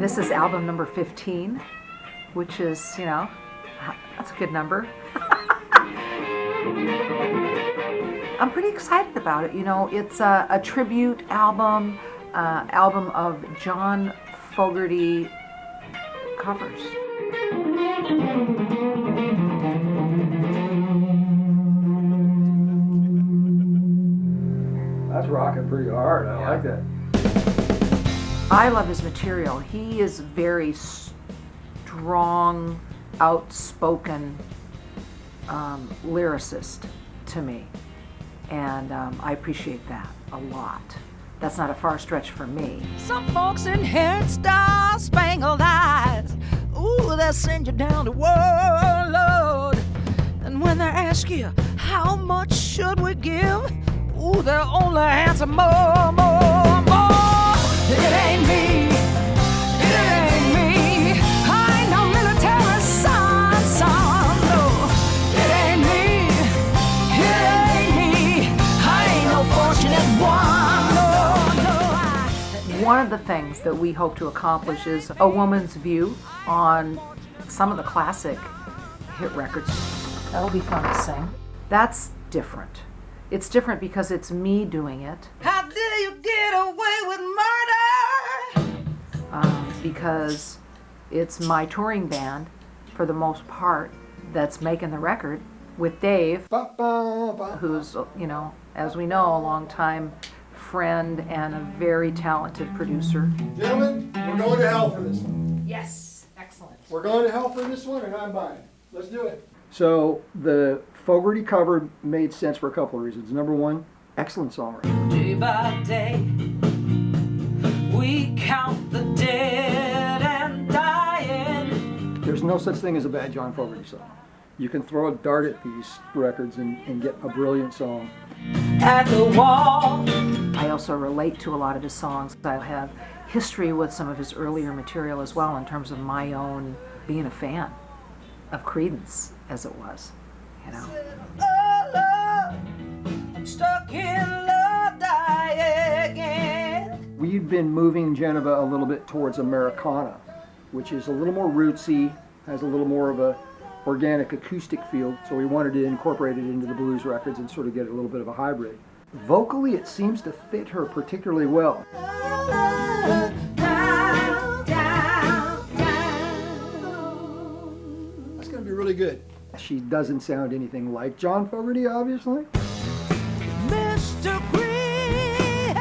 this is album number 15, which is, you know, that's a good number. I'm pretty excited about it. You know, it's a tribute album, album of John Fogerty covers. That's rocking pretty hard. I like that. I love his material. He is very strong, outspoken lyricist to me. And I appreciate that a lot. That's not a far stretch for me. Some folks inherit star-spangled eyes. Ooh, they'll send you down the world, Lord. And when they ask you, how much should we give? Ooh, they'll only answer more, more, more. It ain't me. It ain't me. I ain't no military son, no. It ain't me. It ain't me. I ain't no fortunate one, no, no. One of the things that we hope to accomplish is a woman's view on some of the classic hit records. That'll be fun to sing. That's different. It's different because it's me doing it. How dare you get away with murder? Because it's my touring band, for the most part, that's making the record with Dave, who's, you know, as we know, a long-time friend and a very talented producer. Gentlemen, we're going to hell for this one. Yes, excellent. We're going to hell for this one, and I'm buying. Let's do it. So the Fogerty cover made sense for a couple of reasons. Number one, excellent songwriting. Day by day, we count the dead and dying. There's no such thing as a bad John Fogerty song. You can throw a dart at these records and get a brilliant song. At the wall. I also relate to a lot of his songs. I have history with some of his earlier material as well in terms of my own being a fan of Creedence as it was, you know. Oh, Lord, I'm stuck in love, die again. We've been moving Janiva a little bit towards Americana, which is a little more rootsy, has a little more of a organic acoustic feel, so we wanted to incorporate it into the blues records and sort of get a little bit of a hybrid. Vocally, it seems to fit her particularly well. That's going to be really good. She doesn't sound anything like John Fogerty, obviously. Mr. Green.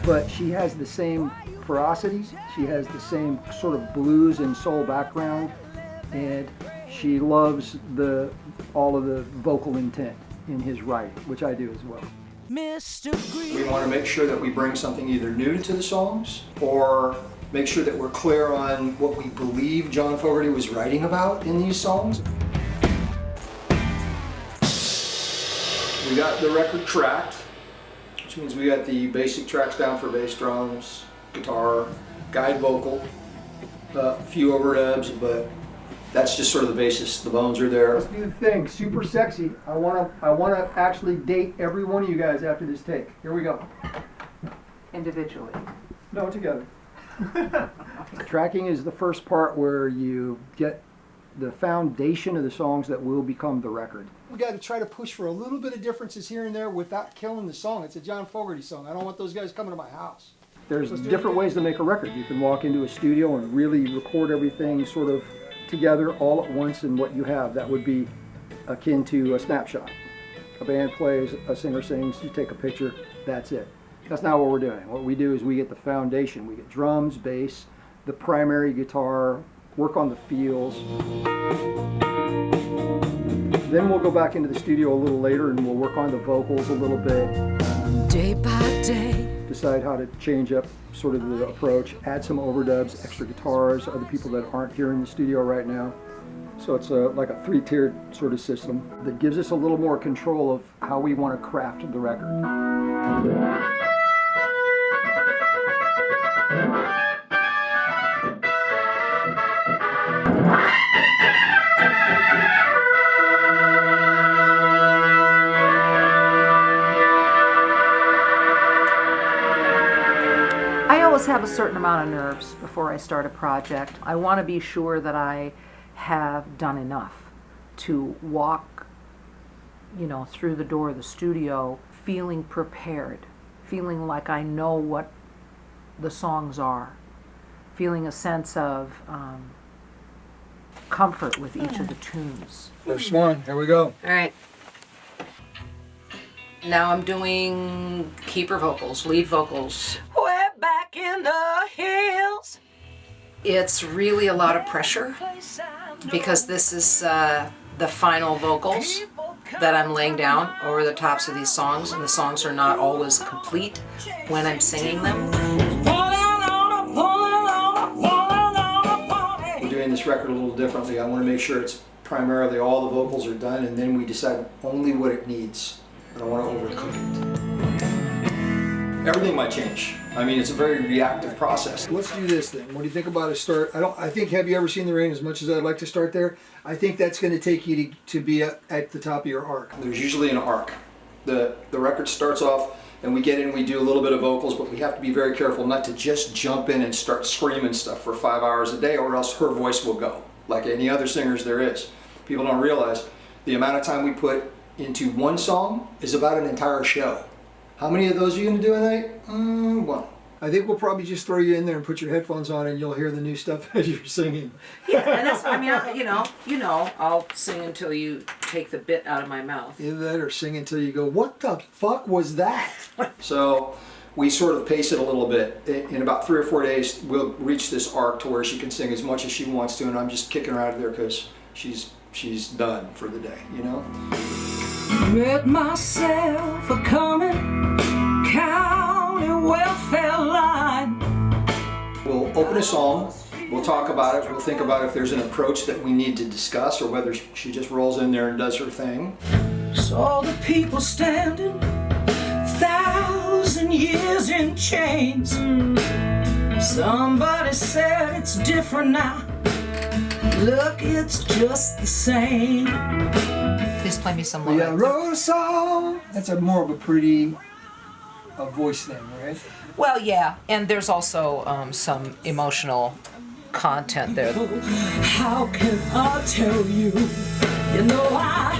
But she has the same ferocity. She has the same sort of blues and soul background. And she loves all of the vocal intent in his writing, which I do as well. Mr. Green. We want to make sure that we bring something either new to the songs or make sure that we're clear on what we believe John Fogerty was writing about in these songs. We got the record tracked, which means we got the basic tracks down for bass, drums, guitar, guide vocal, a few overdubs, but that's just sort of the basis. The bones are there. Let's do the thing. Super sexy. I wanna actually date every one of you guys after this take. Here we go. Individually. No, together. Tracking is the first part where you get the foundation of the songs that will become the record. We got to try to push for a little bit of differences here and there without killing the song. It's a John Fogerty song. I don't want those guys coming to my house. There's different ways to make a record. You can walk into a studio and really record everything sort of together all at once in what you have. That would be akin to a snapshot. A band plays, a singer sings, you take a picture, that's it. That's not what we're doing. What we do is we get the foundation. We get drums, bass, the primary guitar, work on the feels. Then we'll go back into the studio a little later and we'll work on the vocals a little bit. Day by day. Decide how to change up sort of the approach, add some overdubs, extra guitars, other people that aren't here in the studio right now. So it's like a three-tiered sort of system that gives us a little more control of how we want to craft the record. I always have a certain amount of nerves before I start a project. I want to be sure that I have done enough to walk, through the door of the studio feeling prepared, feeling like I know what the songs are, feeling a sense of comfort with each of the tunes. First one, here we go. All right. Now I'm doing keeper vocals, lead vocals. We're back in the hills. It's really a lot of pressure because this is the final vocals that I'm laying down over the tops of these songs, and the songs are not always complete when I'm singing them. We're doing this record a little differently. I want to make sure it's primarily all the vocals are done, and then we decide only what it needs. I don't want to overcook it. Everything might change. I mean, it's a very reactive process. Let's do this thing. What do you think about a start? I think, have you ever seen the rain? As much as I'd like to start there, I think that's going to take you to be at the top of your arc. There's usually an arc. The record starts off, and we get in and we do a little bit of vocals, but we have to be very careful not to just jump in and start screaming stuff for 5 hours a day, or else her voice will go, like any other singers there is. People don't realize the amount of time we put into one song is about an entire show. How many of those are you going to do a night? One. I think we'll probably just throw you in there and put your headphones on, and you'll hear the new stuff as you're singing. Yeah, and that's, I'll sing until you take the bit out of my mouth. Either that or sing until you go, what the fuck was that? So we sort of pace it a little bit. In about 3 or 4 days, we'll reach this arc to where she can sing as much as she wants to, and I'm just kicking her out of there because she's done for the day, Met myself a coming county welfare line. We'll open a song, we'll talk about it, we'll think about if there's an approach that we need to discuss or whether she just rolls in there and does her thing. Saw the people standing 1,000 years in chains. Somebody said it's different now. Look, it's just the same. Please play me some Yeah, lines. wrote a song. That's more of a pretty voice thing, right? Well, yeah, and there's also some emotional content there. How can I tell you? You know I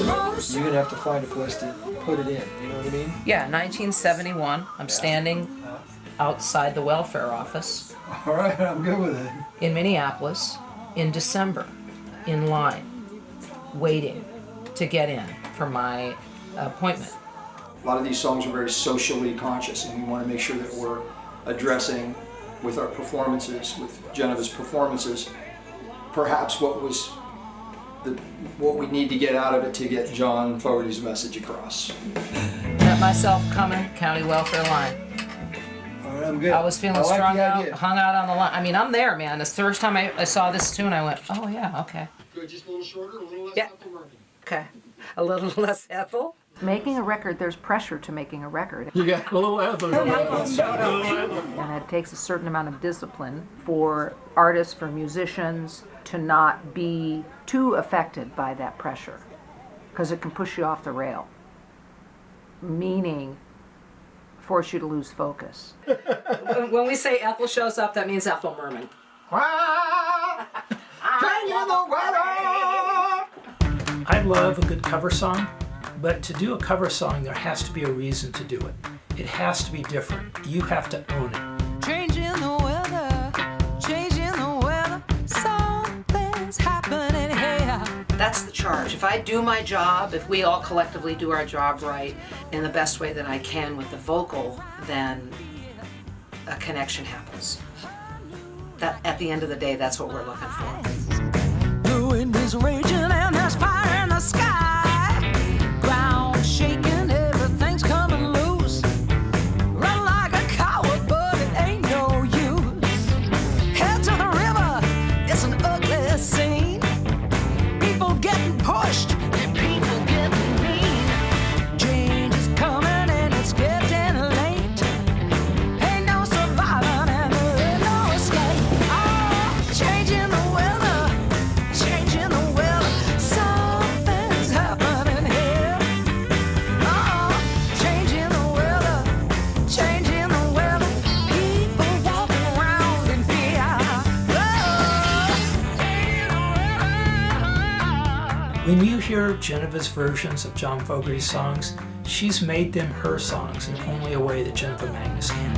wrote a song. You're gonna have to find a place to put it in. You know what I mean? Yeah, 1971. I'm standing outside the welfare office All right, I'm good with it. in Minneapolis in December, in line, waiting to get in for my appointment. A lot of these songs are very socially conscious, and we want to make sure that we're addressing with our performances, with Janiva's performances, perhaps what we need to get out of it to get John Fogerty's message across. Met myself coming, county welfare line. All right, I'm good. I was feeling like strung the out, idea. hung out on the line. I mean, I'm there, man. It's the first time I saw this tune, I went, oh yeah, okay. Good, just a little shorter, a little less Yeah. Ethel. Okay. A little less Ethel. Making a record, there's pressure to making a record. You got a little Ethel. And it takes a certain amount of discipline for artists, for musicians, to not be too affected by that pressure, because it can push you off the rail, meaning force you to lose focus. When we say Ethel shows up, that means Ethel Merman. I love a good cover song, but to do a cover song, there has to be a reason to do it. It has to be different. You have to own it. Changing the weather, something's happening here. That's the charge. If I do my job, if we all collectively do our job right in the best way that I can with the vocal, then a connection happens. That, at the end of the day, that's what we're looking for. The wind is raging and there's fire in the sky. Ground shaking, everything's coming loose. Run like a coward, but it ain't no use. Head to the river, it's an ugly scene. People getting pushed and people getting mean. Change is coming and it's getting late. Ain't no surviving and there ain't no escape. Oh, changing the weather, When you hear Janiva's versions of John Fogerty's songs, she's made them her songs in only a way that Janiva Magness can.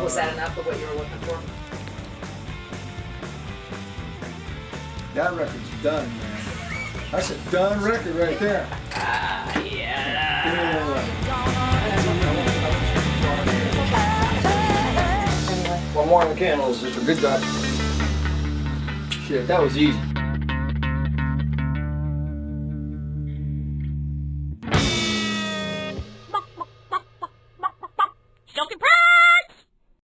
Was that enough of what you were looking for? That record's done, man. That's a done record right there. One more on the candles, sister. Good job. Shit, that was easy.